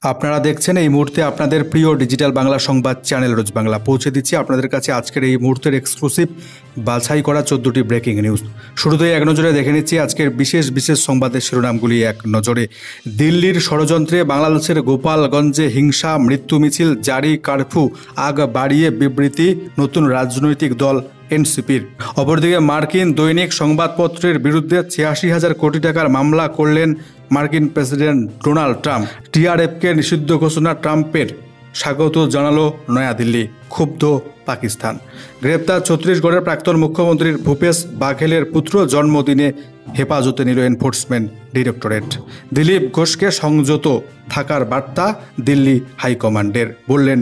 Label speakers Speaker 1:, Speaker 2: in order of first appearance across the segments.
Speaker 1: আপনারা দেখছেন এই মুহূর্তে আপনাদের প্রিয় ডিজিটাল বাংলা সংবাদ চ্যানেল রোজ বাংলা পৌঁছে দিচ্ছি আপনাদের কাছে আজকের এই মুহূর্তের এক্সক্লুসিভ বাছাই করা 14টি ব্রেকিং নিউজ। শুরুতেই এক নজরে দেখে নিচ্ছি আজকের বিশেষ সংবাদের শিরোনামগুলি এক নজরে। দিল্লির ষড়যন্ত্রে বাংলাদেশের গোপালগঞ্জে হিংসা, মৃত্যু মিছিল, জারি কারফিউ, আগ বাড়িয়ে বিবৃতি নতুন রাজনৈতিক দল এনসিপির। অপরদিকে মার্কিন দৈনিক সংবাদপত্রের বিরুদ্ধে ৮৬,০০০ কোটি টাকার মামলা করলেন মার্কিন প্রেসিডেন্ট ডোনাল্ড ট্রাম্প। টিআরএফকে নিষিদ্ধ ঘোষণা ট্রাম্পের স্বাগত জানালো নয়াদিল্লি, ক্ষুব্ধ পাকিস্তান। গ্রেপ্তার ছত্তিশগড়ের প্রাক্তন মুখ্যমন্ত্রীর ভূপেশ বাঘেলের পুত্র, জন্মদিনে হেফাজতে নিল এনফোর্সমেন্ট ডিরেক্টরেট। দিলীপ ঘোষকে সংযত থাকার বার্তা দিল্লি হাইকমান্ডের, বললেন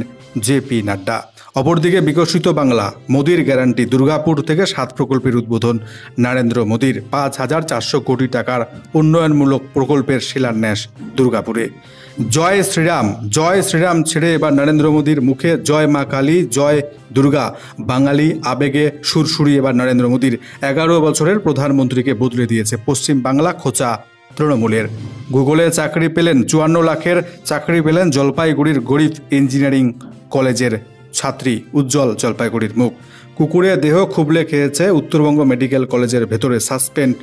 Speaker 1: জেপি নাড্ডা। অপরদিকে বিকশিত বাংলা, মোদির গ্যারান্টি, দুর্গাপুর থেকে 7 প্রকল্পের উদ্বোধন নরেন্দ্র মোদির। ৫,৪০০ কোটি টাকার উন্নয়নমূলক প্রকল্পের শিলান্যাস দুর্গাপুরে। জয় শ্রীরাম ছেড়ে এবার নরেন্দ্র মোদির মুখে জয় মা কালী, জয় দুর্গা। বাঙালি আবেগে সুরসুরি এবার নরেন্দ্র মোদির। 11 বছরের প্রধানমন্ত্রীকে বদলে দিয়েছে পশ্চিম বাংলা, খোঁচা তৃণমূলের। গুগলে চাকরি পেলেন 54 লাখের চাকরি পেলেন জলপাইগুড়ির গরিব ইঞ্জিনিয়ারিং কলেজের ছাত্রী উজ্জ্বল। জলপাইগুড়ির মুখ। কুকুরে দেহ খুবলে খেয়েছে উত্তরবঙ্গ মেডিকেল কলেজের ভেতরে, সাসপেন্ড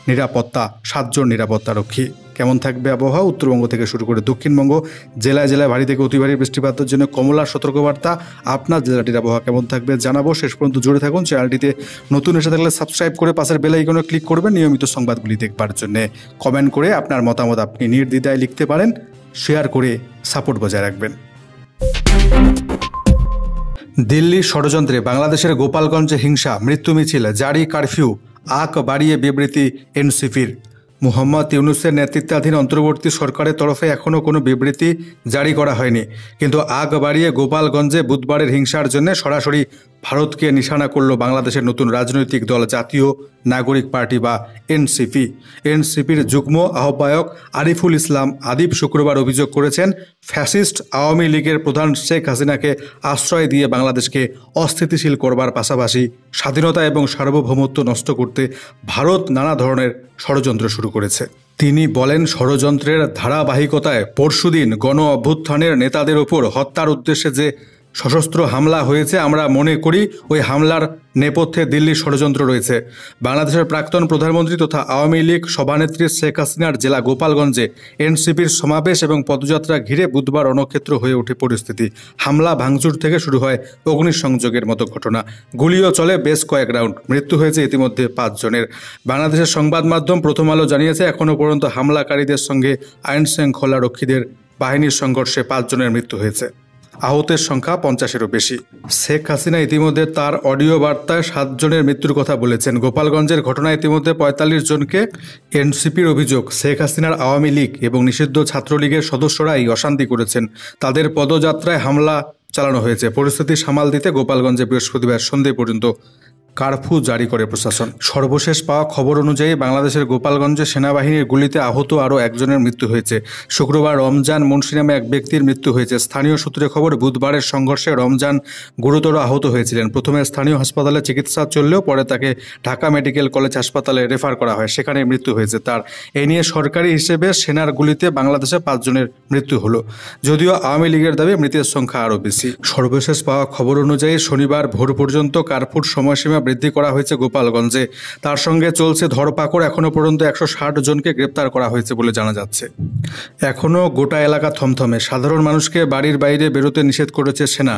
Speaker 1: নিরাপত্তা, 7 জন নিরাপত্তারক্ষী। কেমন থাকবে আবহাওয়া? উত্তরবঙ্গ থেকে শুরু করে দক্ষিণবঙ্গ জেলায় জেলায় ভারী থেকে অতি ভারী বৃষ্টিপাতের জন্য কমলা সতর্কবার্তা। আপনার জেলাটির আবহাওয়া কেমন থাকবে জানাবো। শেষ পর্যন্ত জুড়ে থাকুন। চ্যানেলটিতে নতুন এসে থাকলে সাবস্ক্রাইব করে পাশের বেল আইকনে ক্লিক করবেন নিয়মিত সংবাদগুলি দেখবার জন্য। কমেন্ট করে আপনার মতামত আপনি নির্দ্বিধায় লিখতে পারেন, শেয়ার করে সাপোর্ট বজায় রাখবেন। দিল্লির ষড়যন্ত্রে বাংলাদেশের গোপালগঞ্জে হিংসা, মৃত্যু মিছিল, জারি কারফিউ, আগ বাড়িয়ে বিবৃতি এনসিপির। মোহাম্মদ ইউনূসের নেতৃত্বাধীন অন্তর্বর্তী সরকারের তরফে এখনও কোনো বিবৃতি জারি করা হয়নি, কিন্তু আগ বাড়িয়ে গোপালগঞ্জে বুধবারের হিংসার জন্য সরাসরি ভারতকে নিশানা করল বাংলাদেশের নতুন রাজনৈতিক দল জাতীয় নাগরিক পার্টি বা এনসিপি। এনসিপির যুগ্ম আহ্বায়ক আরিফুল ইসলাম আদিব শুক্রবার অভিযোগ করেছেন, ফ্যাসিস্ট আওয়ামী লীগের প্রধান শেখ হাসিনাকে আশ্রয় দিয়ে বাংলাদেশকে অস্থিতিশীল করবার পাশাপাশি স্বাধীনতা এবং সার্বভৌমত্ব নষ্ট করতে ভারত নানা ধরনের ষড়যন্ত্র শুরু করেছে। তিনি বলেন, ষড়যন্ত্রের ধারাবাহিকতায় পরশুদিন গণ অভ্যুত্থানের নেতাদের ওপর হত্যার উদ্দেশ্যে যে সশস্ত্র হামলা হয়েছে, আমরা মনে করি ওই হামলার নেপথ্যে দিল্লির ষড়যন্ত্র রয়েছে। বাংলাদেশের প্রাক্তন প্রধানমন্ত্রী তথা আওয়ামী লীগ সভানেত্রী শেখ হাসিনার জেলা গোপালগঞ্জে এনসিপির সমাবেশ এবং পদযাত্রা ঘিরে বুধবার রণক্ষেত্র হয়ে ওঠে পরিস্থিতি। হামলা ভাঙচুর থেকে শুরু হয় অগ্নিসংযোগের মতো ঘটনা। গুলিও চলে বেশ কয়েক রাউন্ড। মৃত্যু হয়েছে ইতিমধ্যে 5 জনের। বাংলাদেশের সংবাদ মাধ্যম প্রথম আলো জানিয়েছে, এখনও পর্যন্ত হামলাকারীদের সঙ্গে আইন শৃঙ্খলা রক্ষীদের বাহিনীর সংঘর্ষে 5 জনের মৃত্যু হয়েছে। আহতের সংখ্যা 50-এরও বেশি। শেখ হাসিনা ইতিমধ্যে তার অডিও বার্তায় 7 জনের মৃত্যুর কথা বলেছেন। গোপালগঞ্জের ঘটনায় ইতিমধ্যে 45 জনকে। এনসিপির অভিযোগ, শেখ হাসিনার আওয়ামী লীগ এবং নিষিদ্ধ ছাত্রলীগের সদস্যরাই অশান্তি করেছেন, তাদের পদযাত্রায় হামলা চালানো হয়েছে। পরিস্থিতি সামাল দিতে গোপালগঞ্জে বৃহস্পতিবার সন্ধ্যে পর্যন্ত কারফিউ জারি করে প্রশাসন। সর্বশেষ পাওয়া খবর অনুযায়ী বাংলাদেশের গোপালগঞ্জে সেনাবাহিনীর গুলিতে আহত আরও 1 জনের মৃত্যু হয়েছে। শুক্রবার রমজান মুন্সি নামে এক ব্যক্তির মৃত্যু হয়েছে। স্থানীয় সূত্রে খবর, বুধবারের সংঘর্ষে রমজান গুরুতর আহত হয়েছিলেন। প্রথমে স্থানীয় হাসপাতালে চিকিৎসা চললেও পরে তাকে ঢাকা মেডিকেল কলেজ হাসপাতালে রেফার করা হয়, সেখানে মৃত্যু হয়েছে তার। এ নিয়ে সরকারি হিসেবে সেনার গুলিতে বাংলাদেশে 5 জনের মৃত্যু হলো, যদিও আওয়ামী লীগের দাবি মৃতের সংখ্যা আরও বেশি। সর্বশেষ পাওয়া খবর অনুযায়ী শনিবার ভোর পর্যন্ত কারফিউর সময়সীমা বৃদ্ধি করা হয়েছে গোপালগঞ্জে। তার সঙ্গে চলছে ধরপাকড়। এখনও পর্যন্ত 160 জনকে গ্রেপ্তার করা হয়েছে বলে জানা যাচ্ছে। এখনও গোটা এলাকা থমথমে। সাধারণ মানুষকে বাড়ির বাইরে বেরোতে নিষেধ করেছে সেনা।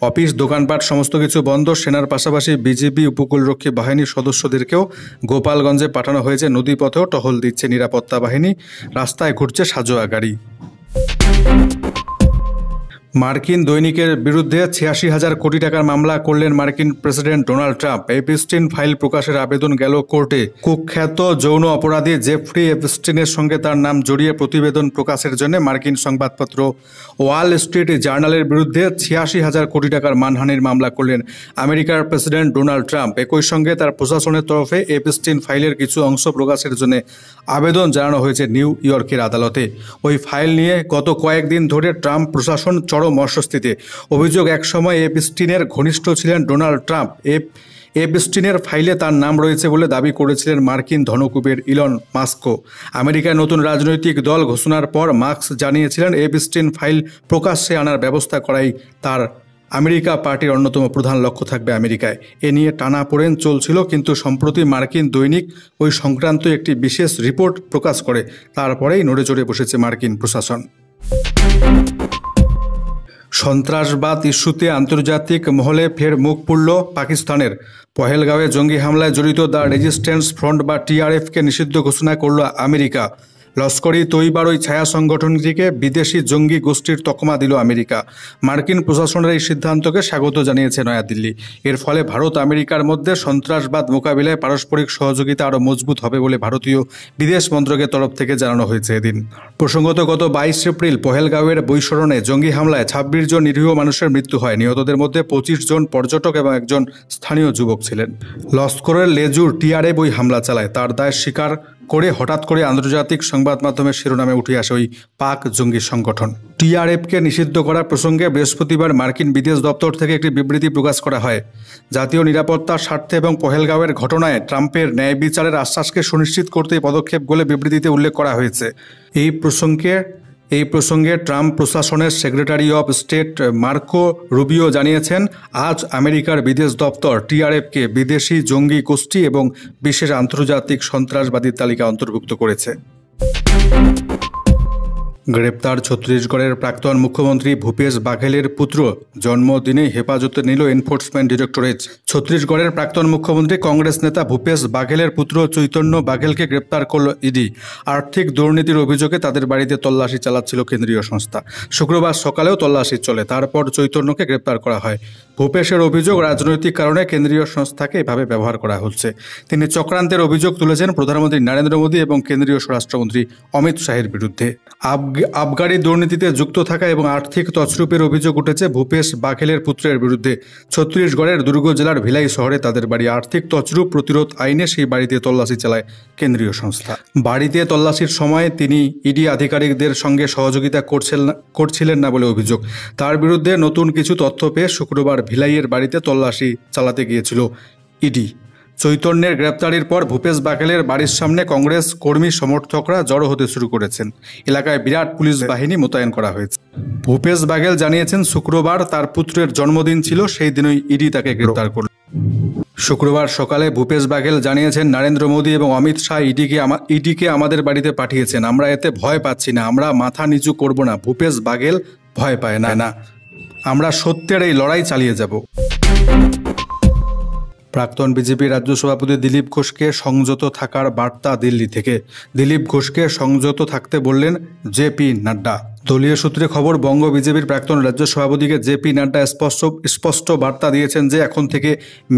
Speaker 1: অফিস, দোকানপাট সমস্ত কিছু বন্ধ। সেনার পাশাপাশি বিজিবি, উপকূলরক্ষী বাহিনীর সদস্যদেরকেও গোপালগঞ্জে পাঠানো হয়েছে। নদীপথেও টহল দিচ্ছে নিরাপত্তা বাহিনী। রাস্তায় ঘুরছে সাজোয়া গাড়ি। মার্কিন দৈনিকের বিরুদ্ধে ৮৬,০০০ কোটি টাকার মামলা করলেন মার্কিন president Donald Trump. Epstein file প্রকাশের আবেদন গেল কোর্টে। কুখ্যাত যৌন অপরাধী জেফ্রি এপস্টিনের সঙ্গে তার নাম জড়িয়ে প্রতিবেদন প্রকাশের জন্য মার্কিন সংবাদপত্র ওয়াল স্ট্রিট জার্নালের বিরুদ্ধে ৮৬,০০০ কোটি টাকার মানহানির মামলা করলেন আমেরিকার প্রেসিডেন্ট ডোনাল্ড ট্রাম্প। একই সঙ্গে তার প্রশাসনের তরফে এপস্টিন ফাইলের কিছু অংশ প্রকাশের জন্য আবেদন জানানো হয়েছে নিউ ইয়র্কের আদালতে। ওই ফাইল নিয়ে গত কয়েকদিন ধরে ট্রাম্প প্রশাসন চরম অস্বস্তিতে। অভিযোগ, একসময় এপস্টিনের ঘনিষ্ঠ ছিলেন ডোনাল্ড ট্রাম্প। এপস্টিনের ফাইলে তার নাম রয়েছে বলে দাবি করেছিলেন মার্কিন ধনকুবের ইলন মাস্কও। আমেরিকায় নতুন রাজনৈতিক দল ঘোষণার পর মাস্ক জানিয়েছিলেন এপস্টিন ফাইল প্রকাশ্যে আনার ব্যবস্থা করাই তার আমেরিকা পার্টির অন্যতম প্রধান লক্ষ্য থাকবে আমেরিকায়। এ নিয়ে টানাপোড়েন চলছিল, কিন্তু সম্প্রতি মার্কিন দৈনিক ওই সংক্রান্ত একটি বিশেষ রিপোর্ট প্রকাশ করে তারপরেই নড়েচড়ে বসেছে মার্কিন প্রশাসন। সন্ত্রাসবাদ ইস্যুতে আন্তর্জাতিক মহলে ফের মুখ পুড়ল পাকিস্তানের। পহেলগাঁওয়ে জঙ্গি হামলায় জড়িত দ্য রেজিস্ট্যান্স ফ্রন্ট বা টিআরএফকে নিষিদ্ধ ঘোষণা করল আমেরিকা। লস্কর ই তৈবার ওই ছায়া সংগঠনটিকে বিদেশি জঙ্গি গোষ্ঠীর তকমা দিল আমেরিকা। মার্কিন প্রশাসনের এই সিদ্ধান্তকে স্বাগত জানিয়েছে নয়াদিল্লি। এর ফলে ভারত আমেরিকার মধ্যে সন্ত্রাসবাদ মোকাবিলায় পারস্পরিক সহযোগিতা আরও মজবুত হবে বলে ভারতীয় বিদেশ মন্ত্রকের তরফ থেকে জানানো হয়েছে এদিন। প্রসঙ্গত গত 22 এপ্রিল পহেলগাঁওয়ের বৈশরণে জঙ্গি হামলায় 26 জন নিরীহ মানুষের মৃত্যু হয়। নিহতদের মধ্যে 25 জন পর্যটক এবং একজন স্থানীয় যুবক ছিলেন। লস্করের লেজুর টিআরএফ ওই হামলা চালায়। তার দায় স্বীকার করে হঠাৎ করে আন্তর্জাতিক সংবাদ মাধ্যমের শিরোনামে উঠে আসে ওই পাক জঙ্গি সংগঠন। টিআরএফকে নিষিদ্ধ করার প্রসঙ্গে বৃহস্পতিবার মার্কিন বিদেশ দপ্তর থেকে একটি বিবৃতি প্রকাশ করা হয়। জাতীয় নিরাপত্তার স্বার্থে এবং পহেলগাঁওয়ের ঘটনায় ট্রাম্পের ন্যায় বিচারের আশ্বাসকে সুনিশ্চিত করতে পদক্ষেপ বলে বিবৃতিতে উল্লেখ করা হয়েছে। এই প্রসঙ্গে ট্রাম্প প্রশাসনের secretary of state Marco Rubio জানিয়েছেন, আজ আমেরিকার বিদেশ দপ্তর টিআরএফকে বিদেশি জঙ্গি গোষ্ঠী এবং বিশেষ আন্তর্জাতিক সন্ত্রাসবাদীর তালিকা অন্তর্ভুক্ত করেছে। গ্রেপ্তার ছত্তিশগড়ের প্রাক্তন মুখ্যমন্ত্রী ভূপেশ বাঘেলের পুত্র। জন্মদিনে হেফাজতে নিল এনফোর্সমেন্ট ডিরেক্টরেট। ছত্তিশগড়ের প্রাক্তন মুখ্যমন্ত্রী কংগ্রেস নেতা ভূপেশ বাঘেলের পুত্র চৈতন্য বাঘেলকে গ্রেপ্তার করল ইডি। আর্থিক দুর্নীতির অভিযোগে তাদের বাড়িতে তল্লাশি চালাচ্ছিল কেন্দ্রীয় সংস্থা। শুক্রবার সকালেও তল্লাশি চলে, তারপর চৈতন্যকে গ্রেপ্তার করা হয়। ভূপেশের অভিযোগ, রাজনৈতিক কারণে কেন্দ্রীয় সংস্থাকে এভাবে ব্যবহার করা হচ্ছে। তিনি চক্রান্তের অভিযোগ তুলেছেন প্রধানমন্ত্রী নরেন্দ্র মোদী এবং কেন্দ্রীয় স্বরাষ্ট্রমন্ত্রী অমিত শাহের বিরুদ্ধে। আবগারি দুর্নীতিতে যুক্ত থাকা এবং আর্থিক তছরূপের অভিযোগ উঠেছে ভূপেশ বাঘেলের পুত্রের বিরুদ্ধে। ছত্তিশগড়ের দুর্গ জেলার ভিলাই শহরে তাদের বাড়ি। আর্থিক তছরূপ প্রতিরোধ আইনে সেই বাড়িতে তল্লাশি চালায় কেন্দ্রীয় সংস্থা। বাড়িতে তল্লাশির সময় তিনি ইডি আধিকারিকদের সঙ্গে সহযোগিতা করছিলেন না বলে অভিযোগ। তার বিরুদ্ধে নতুন কিছু তথ্য পেয়ে শুক্রবার ভিলাইয়ের বাড়িতে তল্লাশি চালাতে গিয়েছিল ইডি। চৈতন্যের গ্রেপ্তারির পর ভূপেশ বাঘেলের বাড়ির সামনে কংগ্রেস কর্মী সমর্থকরা জড়ো হতে শুরু করেছেন। এলাকায় বিরাট পুলিশ বাহিনী মোতায়েন করা hয়েছে। ভূপেশ বাঘেল জানিয়েছেন, শুক্রবার তার পুত্রের জন্মদিন ছিল, সেই দিনই ইডি তাকে গ্রেপ্তার করল। শুক্রবার সকালে ভূপেশ বাঘেল জানিয়েছেন, নরেন্দ্র মোদী এবং অমিত শাহ ইডিকে আমাদের বাড়িতে পাঠিয়েছেন। আমরা এতে ভয় পাচ্ছি না, আমরা মাথা নিচু করব না। ভূপেশ বাঘেল ভয় পায় না, আমরা সত্যের এই লড়াই চালিয়ে যাব। প্রাক্তন বিজেপি রাজ্য সভাপতি দিলীপ ঘোষকে সংযত থাকার বার্তা দিল্লি থেকে। দিলীপ ঘোষকে সংযত থাকতে বললেন জেপি নাড্ডা। দলীয় সূত্রে খবর, বঙ্গ বিজেপির প্রাক্তন রাজ্য সভাপতিকে জেপি নাড্ডা স্পষ্ট বার্তা দিয়েছেন যে এখন থেকে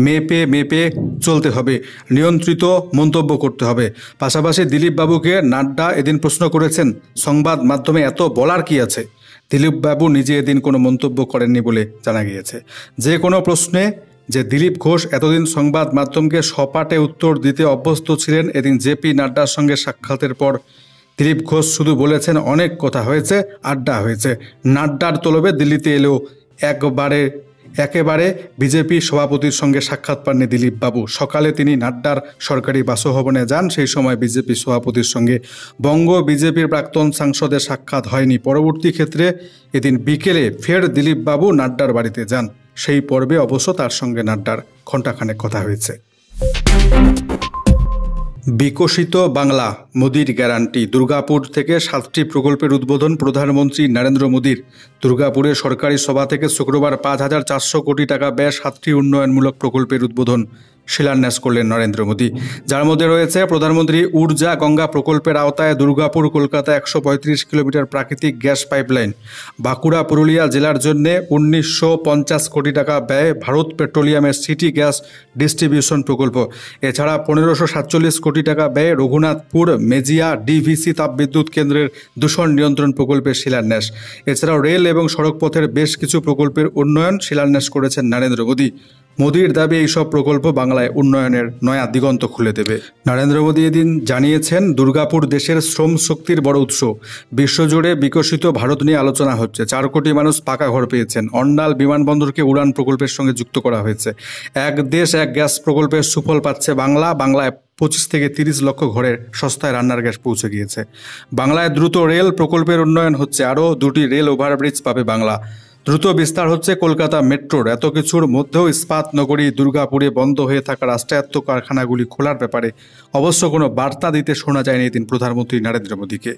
Speaker 1: মেপে চলতে হবে, নিয়ন্ত্রিত মন্তব্য করতে হবে। পাশাপাশি দিলীপ বাবুকে নাড্ডা এদিন প্রশ্ন করেছেন, সংবাদ মাধ্যমে এত বলার কি আছে? দিলীপ বাবু নিজে এদিন কোনো মন্তব্য করেননি বলে জানা গিয়েছে। যে কোনো প্রশ্নে যে দিলীপ ঘোষ এতদিন সংবাদ মাধ্যমকে সপাটে উত্তর দিতে অভ্যস্ত ছিলেন, এদিন জেপি নাড্ডার সঙ্গে সাক্ষাতের পর দিলীপ ঘোষ শুধু বলেছেন, অনেক কথা হয়েছে, আড্ডা হয়েছে। নাড্ডার তলবে দিল্লিতে এলেও একেবারে বিজেপি সভাপতির সঙ্গে সাক্ষাৎ পাননি দিলীপ বাবু। সকালে তিনি নাড্ডার সরকারি বাসভবনে যান, সেই সময় বিজেপি সভাপতির সঙ্গে বঙ্গ বিজেপির প্রাক্তন সাংসদের সাক্ষাৎ হয়নি। পরবর্তী ক্ষেত্রে এদিন বিকেলে ফের দিলীপ বাবু নাড্ডার বাড়িতে যান। সেই পর্বে অবশ্য তার সঙ্গে নাড্ডার ঘণ্টাখানেক কথা হয়েছে। বিকশিত বাংলা, মোদির গ্যারান্টি। দুর্গাপুর থেকে 7টি প্রকল্পের উদ্বোধন প্রধানমন্ত্রী নরেন্দ্র মোদির। দুর্গাপুরে সরকারি সভা থেকে শুক্রবার 5,400 কোটি টাকা ব্যয়ে 7টি উন্নয়নমূলক প্রকল্পের উদ্বোধন শিলান্যাস করলেন নরেন্দ্র মোদী, যার মধ্যে রয়েছে প্রধানমন্ত্রী ঊর্জা গঙ্গা প্রকল্পের আওতায় দুর্গাপুর কলকাতা 135 কিলোমিটার প্রাকৃতিক গ্যাস পাইপলাইন, বাঁকুড়া পুরুলিয়া জেলার জন্য 1950 কোটি টাকা ব্যয়ে ভারত পেট্রোলিয়ামের সিটি গ্যাস ডিস্ট্রিবিউশন প্রকল্প। এছাড়া 1547 কোটি টাকা ব্যয়ে রঘুনাথপুর মেজিয়া ডিভিসি তাপবিদ্যুৎ কেন্দ্রের দূষণ নিয়ন্ত্রণ প্রকল্পের শিলান্যাস। এছাড়াও রেল এবং সড়কপথের বেশ কিছু প্রকল্পের উন্নয়ন শিলান্যাস করেছেন নরেন্দ্র মোদী। মোদির দাবি এইসব প্রকল্প বাংলায় উন্নয়নের নয়া দিগন্ত খুলে দেবে। নরেন্দ্র মোদী এদিন জানিয়েছেন, দুর্গাপুর দেশের শ্রম শক্তির বড় উৎস। বিশ্বজুড়ে বিকশিত ভারত নিয়ে আলোচনা হচ্ছে। 4 কোটি মানুষ পাকা ঘর পেয়েছেন। অন্ডাল বিমানবন্দরকে উড়ান প্রকল্পের সঙ্গে যুক্ত করা হয়েছে। এক দেশ এক গ্যাস প্রকল্পের সুফল পাচ্ছে বাংলায় 25 থেকে 30 লক্ষ ঘরে সস্তায় রান্নার গ্যাস পৌঁছে গিয়েছে। বাংলায় দ্রুত রেল প্রকল্পের উন্নয়ন হচ্ছে। আরও 2টি রেল ওভারব্রিজ পাবে বাংলা। দ্রুত বিস্তার হচ্ছে কলকাতা মেট্রোর। এত কিছুর মধ্যেও ইস্পাত নগরী দুর্গাপুরে বন্ধ হয়ে থাকা রাষ্ট্রায়ত্ত কারখানাগুলি খোলার ব্যাপারে অবশ্য কোনো বার্তা দিতে শোনা যায়নি এদিন প্রধানমন্ত্রী নরেন্দ্র মোদীকে।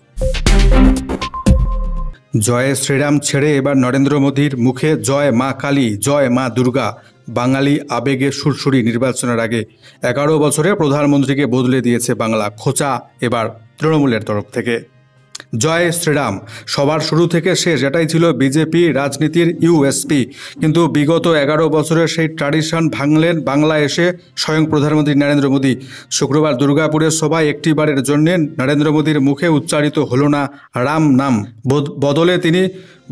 Speaker 1: জয় শ্রীরাম ছেড়ে এবার নরেন্দ্র মোদীর মুখে জয় মা কালী, জয় মা দুর্গা। বাঙালি আবেগে সুরসুরি। নির্বাচনের আগে 11 বছরে প্রধানমন্ত্রীকে বদলে দিয়েছে বাংলা। খোঁচা এবার তৃণমূলের তরফ থেকে। জয় শ্রীরাম সবার শুরু থেকে শেষ, এটাই ছিল বিজেপি রাজনীতির ইউএসপি। কিন্তু বিগত 11 বছরের সেই ট্র্যাডিশন ভাঙলেন বাংলায় এসে স্বয়ং প্রধানমন্ত্রী নরেন্দ্র মোদী। শুক্রবার দুর্গাপুরের সভায় একটিবারের জন্য নরেন্দ্র মোদীর মুখে উচ্চারিত হলো না রাম নাম, বদলে তিনি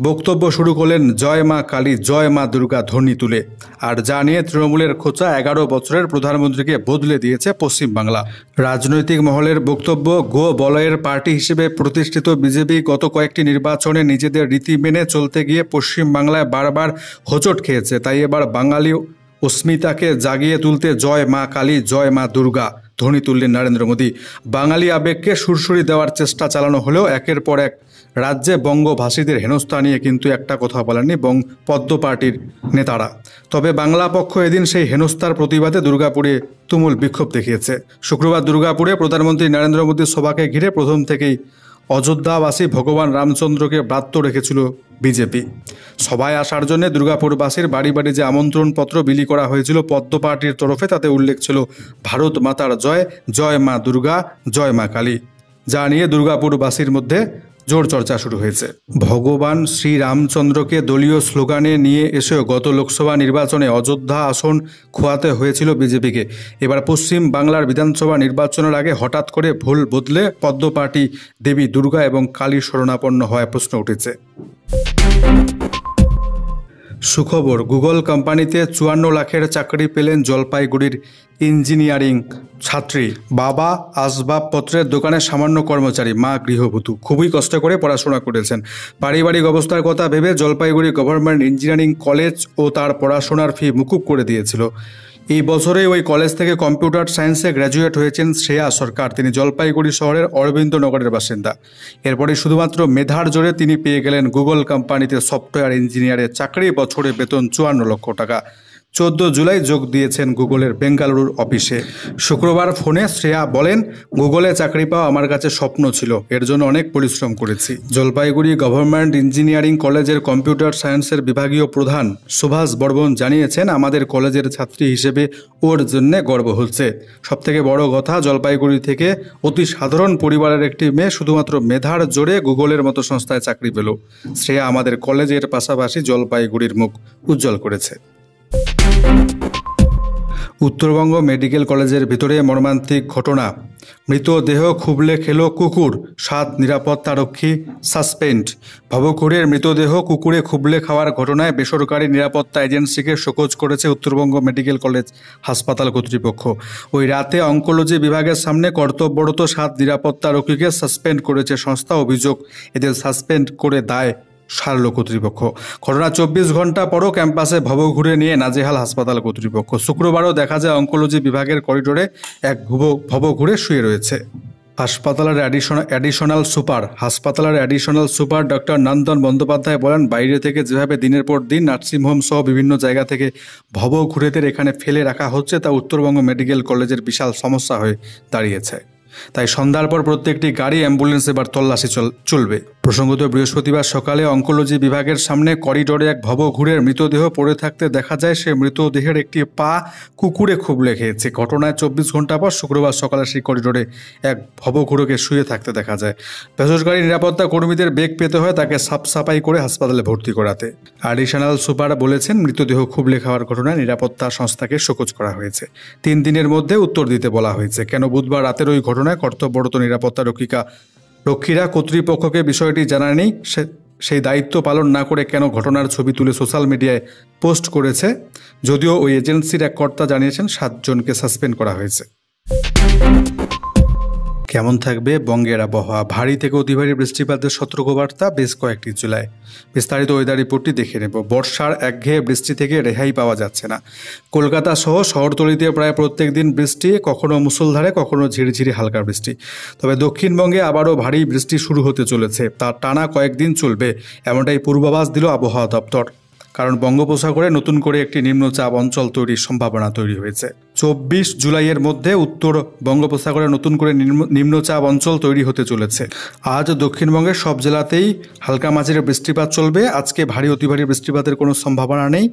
Speaker 1: বক্তব্য শুরু করলেন জয় মা কালী, জয় মা দুর্গা ধ্বনি তুলে। আর যা নিয়ে তৃণমূলের খোঁচা, 11 বছরের প্রধানমন্ত্রীকে বদলে দিয়েছে পশ্চিমবাংলা। রাজনৈতিক মহলের বক্তব্য, গো বলয়ের পার্টি হিসেবে প্রতিষ্ঠিত বিজেপি গত কয়েকটি নির্বাচনে নিজেদের রীতি মেনে চলতে গিয়ে পশ্চিমবাংলায় বারবার হোঁচট খেয়েছে। তাই এবার বাঙালি অস্মিতাকে জাগিয়ে তুলতে জয় মা কালী, জয় মা দুর্গা ধ্বনি তুললেন নরেন্দ্র মোদী। বাঙালি আবেগকে সুরসুরি দেওয়ার চেষ্টা চালানো হলেও একের পর এক রাজ্যে বঙ্গভাষীদের হেনস্থা নিয়ে কিন্তু একটা কথা বলেননি পদ্ম পার্টির নেতারা। তবে বাংলা পক্ষ এদিন সেই হেনস্থার প্রতিবাদে দুর্গাপুরে তুমুল বিক্ষোভ দেখিয়েছে। শুক্রবার দুর্গাপুরে প্রধানমন্ত্রী নরেন্দ্র মোদীর সভাকে ঘিরে প্রথম থেকেই অযোধ্যাবাসী ভগবান রামচন্দ্রকে ব্রাত্য রেখেছিল বিজেপি। সভায় আসার জন্য দুর্গাপুরবাসীর বাড়ি বাড়ি যে আমন্ত্রণপত্র বিলি করা হয়েছিল পদ্ম পার্টির তরফে, তাতে উল্লেখ ছিল ভারত মাতার জয়, জয় মা দুর্গা, জয় মা কালী। যা নিয়ে দুর্গাপুরবাসীর মধ্যে জোর চর্চা শুরু হয়েছে। ভগবান শ্রীরামচন্দ্রকে দলীয় স্লোগানে নিয়ে এসেও গত লোকসভা নির্বাচনে অযোধ্যা আসন খোয়াতে হয়েছিল বিজেপিকে। এবার পশ্চিম বাংলার বিধানসভা নির্বাচনের আগে হঠাৎ করে ভুল বদলে পদ্ম পার্টি দেবী দুর্গা এবং কালী শরণাপন্ন হওয়ায় প্রশ্ন উঠেছে। সুখবর, গুগল কোম্পানিতে 54 লাখের চাকরি পেলেন জলপাইগুড়ির ইঞ্জিনিয়ারিং ছাত্রী। বাবা আসবাবপত্রের দোকানে সামান্য কর্মচারী, মা গৃহবধূ। খুবই কষ্ট করে পড়াশোনা করেছেন। পারিবারিক অবস্থার কথা ভেবে জলপাইগুড়ি গভর্নমেন্ট ইঞ্জিনিয়ারিং কলেজ ও তার পড়াশোনার ফি মুকুব করে দিয়েছিল। এই বছরেই ওই কলেজ থেকে কম্পিউটার সায়েন্সে গ্র্যাজুয়েট হয়েছেন শ্রেয়া সরকার। তিনি জলপাইগুড়ি শহরের অরবিন্দনগরের বাসিন্দা। এরপরে শুধুমাত্র মেধার জোরে তিনি পেয়ে গেলেন গুগল কোম্পানিতে সফটওয়্যার ইঞ্জিনিয়ারের চাকরি। বছরে বেতন 54 লক্ষ টাকা। 14 জুলাই যোগ দিয়েছেন গুগলের বেঙ্গালুরুর অফিসে। শুক্রবার ফোনে শ্রেয়া বলেন, গুগলে চাকরি পাওয়া আমার কাছে স্বপ্ন ছিল, এর জন্য অনেক পরিশ্রম করেছি। জলপাইগুড়ি গভর্নমেন্ট ইঞ্জিনিয়ারিং কলেজের কম্পিউটার সায়েন্সের বিভাগীয় প্রধান সুভাষ বর্মন জানিয়েছেন, আমাদের কলেজের ছাত্রী হিসেবে ওর জন্য গর্ব হচ্ছে। সবথেকে বড় কথা, জলপাইগুড়ি থেকে অতি সাধারণ পরিবারের একটি মেয়ে শুধুমাত্র মেধার জোরে গুগলের মতো সংস্থায় চাকরি পেল। শ্রেয়া আমাদের কলেজের পাশাপাশি জলপাইগুড়ির মুখ উজ্জ্বল করেছে। উত্তরবঙ্গ মেডিকেল কলেজের ভিতরে মর্মান্তিক ঘটনা। মৃতদেহ খুবলে খেল কুকুর, 7 নিরাপত্তারক্ষী সাসপেন্ড। ভবঘুরের মৃতদেহ কুকুরে খুবলে খাওয়ার ঘটনায় বেসরকারি নিরাপত্তা এজেন্সিকে শোকজ করেছে উত্তরবঙ্গ মেডিকেল কলেজ হাসপাতাল কর্তৃপক্ষ। ওই রাতে অঙ্কোলজি বিভাগের সামনে কর্তব্যরত 7 নিরাপত্তারক্ষীকে সাসপেন্ড করেছে সংস্থা। অভিযোগ, এদের সাসপেন্ড করে দায় সারল কর্তৃপক্ষ। ঘটনা 24 ঘন্টা পরও ক্যাম্পাসে ভবঘুরে নিয়ে নাজেহাল হাসপাতাল কর্তৃপক্ষ। শুক্রবারও দেখা যায় অঙ্কোলজি বিভাগের করিডোরে এক ভবঘুরে শুয়ে রয়েছে। হাসপাতালের অ্যাডিশনাল সুপার ডক্টর নন্দন বন্দ্যোপাধ্যায় বলেন, বাইরে থেকে যেভাবে দিনের পর দিন নার্সিংহোম সহ বিভিন্ন জায়গা থেকে ভবঘুরেদের এখানে ফেলে রাখা হচ্ছে, তা উত্তরবঙ্গ মেডিকেল কলেজের বিশাল সমস্যা হয়ে দাঁড়িয়েছে। তাই সন্ধ্যার পর প্রত্যেকটি গাড়ি অ্যাম্বুলেন্স এবার তল্লাশি চলবে। প্রসঙ্গত, বৃহস্পতিবার সকালে অঙ্কোলজি বিভাগের সামনে করিডোরে এক ভবঘুরের মৃতদেহ পড়ে থাকতে দেখা যায়। সে মৃতদেহের একটি পা কুকুরে খুবলে খেয়েছে। ঘটনায় 24 ঘন্টা পর শুক্রবার সকালে সেই করিডোরে এক ভবঘুরকে শুয়ে থাকতে দেখা যায়। বেসরকারি নিরাপত্তা কর্মীদের বেগ পেতে হয় তাকে সাফাই করে হাসপাতালে ভর্তি করাতে। অ্যাডিশনাল সুপার বলেছেন, মৃতদেহ খুবলে খাওয়ার ঘটনায় নিরাপত্তা সংস্থাকে শোকজ করা হয়েছে। 3 দিনের মধ্যে উত্তর দিতে বলা হয়েছে। কেন বুধবার রাতের ওই ঘটনায় কর্তব্যরত নিরাপত্তা রক্ষীরা কর্তৃপক্ষকে বিষয়টি জানায়নি সেই দায়িত্ব পালন না করে কেন ঘটনার ছবি তুলে সোশ্যাল মিডিয়ায় পোস্ট করেছে। যদিও ওই এজেন্সির এক কর্তা জানিয়েছেন 7 জনকে সাসপেন্ড করা হয়েছে। কেমন থাকবে বঙ্গের আবহাওয়া? ভারী থেকে অতি ভারী বৃষ্টিপাতের সতর্কবার্তা বেশ কয়েকটি জেলায়। বিস্তারিত ওয়েদার রিপোর্টটি দেখে নেব। বর্ষার একঘেয়ে বৃষ্টি থেকে রেহাই পাওয়া যাচ্ছে না। কলকাতা সহ শহরতলিতে প্রায় প্রত্যেক দিন বৃষ্টি, কখনো মুষলধারে কখনো ঝিরিঝিরি হালকা বৃষ্টি। তবে দক্ষিণবঙ্গে আবারও ভারী বৃষ্টি শুরু হতে চলেছে, তা টানা কয়েকদিন চলবে এমনটাই পূর্বাভাস দিল আবহাওয়া দপ্তর। কারণ বঙ্গোপসাগরে নতুন করে একটি নিম্নচাপ অঞ্চল তৈরির সম্ভাবনা তৈরি হয়েছে। 24 জুলাইয়ের মধ্যে উত্তর বঙ্গোপসাগরে নতুন করে নিম্নচাপ অঞ্চল তৈরি হতে চলেছে। আজ দক্ষিণবঙ্গের সব জেলাতেই হালকা মাঝারি বৃষ্টিপাত চলবে। আজকে ভারী অতি ভারী বৃষ্টিপাতের কোনো সম্ভাবনা নেই।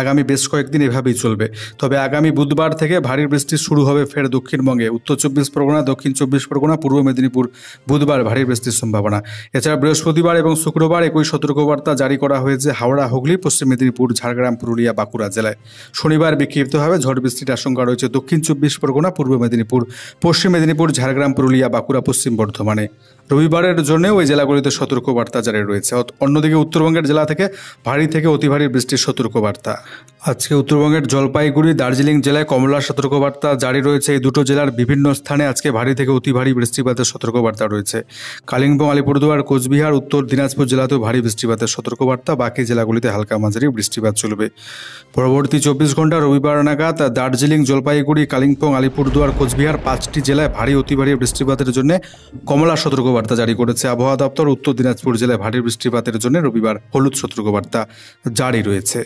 Speaker 1: আগামী বেশ কয়েকদিন এভাবেই চলবে। তবে আগামী বুধবার থেকে ভারী বৃষ্টি শুরু হবে ফের দক্ষিণবঙ্গে। উত্তর 24 পরগনা, দক্ষিণ 24 পরগনা, পূর্ব মেদিনীপুর বুধবার ভারী বৃষ্টির সম্ভাবনা। এছাড়া বৃহস্পতিবার এবং শুক্রবার একই সতর্কবার্তা জারি করা হয়েছে হাওড়া, হুগলি, পশ্চিম মেদিনীপুর, ঝাড়গ্রাম, পুরুলিয়া, বাঁকুড়া জেলায়। শনিবার বিক্ষিপ্তভাবে ঝড় বৃষ্টির আশঙ্কা রয়েছে দক্ষিণ 24 পরগনা, পূর্ব মেদিনীপুর, পশ্চিম মেদিনীপুর, ঝাড়গ্রাম, পুরুলিয়া, বাঁকুড়া, পশ্চিম বর্ধমানে। রবিবারের জন্য ওই জেলাগুলিতে সতর্কবার্তা জারি রয়েছে। অন্যদিকে উত্তরবঙ্গের জেলা থেকে ভারী থেকে অতি ভারী বৃষ্টির সতর্কবার্তা। আজকে উত্তরবঙ্গের জলপাইগুড়ি, দার্জিলিং জেলায় কমলা সতর্কবার্তা জারি রয়েছে। এই দুটো জেলার বিভিন্ন স্থানে আজকে ভারী থেকে অতি ভারী বৃষ্টিপাতের সতর্কবার্তা রয়েছে। কালিম্পং, আলিপুরদুয়ার, কোচবিহার, উত্তর দিনাজপুর জেলাতেও ভারী বৃষ্টিপাতের সতর্কবার্তা। বাকি জেলাগুলিতে হালকা মাঝারি বৃষ্টিপাত চলবে। পরবর্তী 24 ঘন্টা রবিবার নাগাদ দার্জিলিং, জলপাইগুড়ি, কালিম্পং, আলিপুরদুয়ার, কোচবিহার 5টি জেলায় ভারী অতি ভারী বৃষ্টিপাতের জন্য কমলা সতর্কবার্তা জারি করেছে আবহাওয়া দপ্তর। উত্তর দিনাজপুর জেলায় ভারী বৃষ্টিপাতের জন্য রবিবার হলুদ সতর্কবার্তা জারি রয়েছে।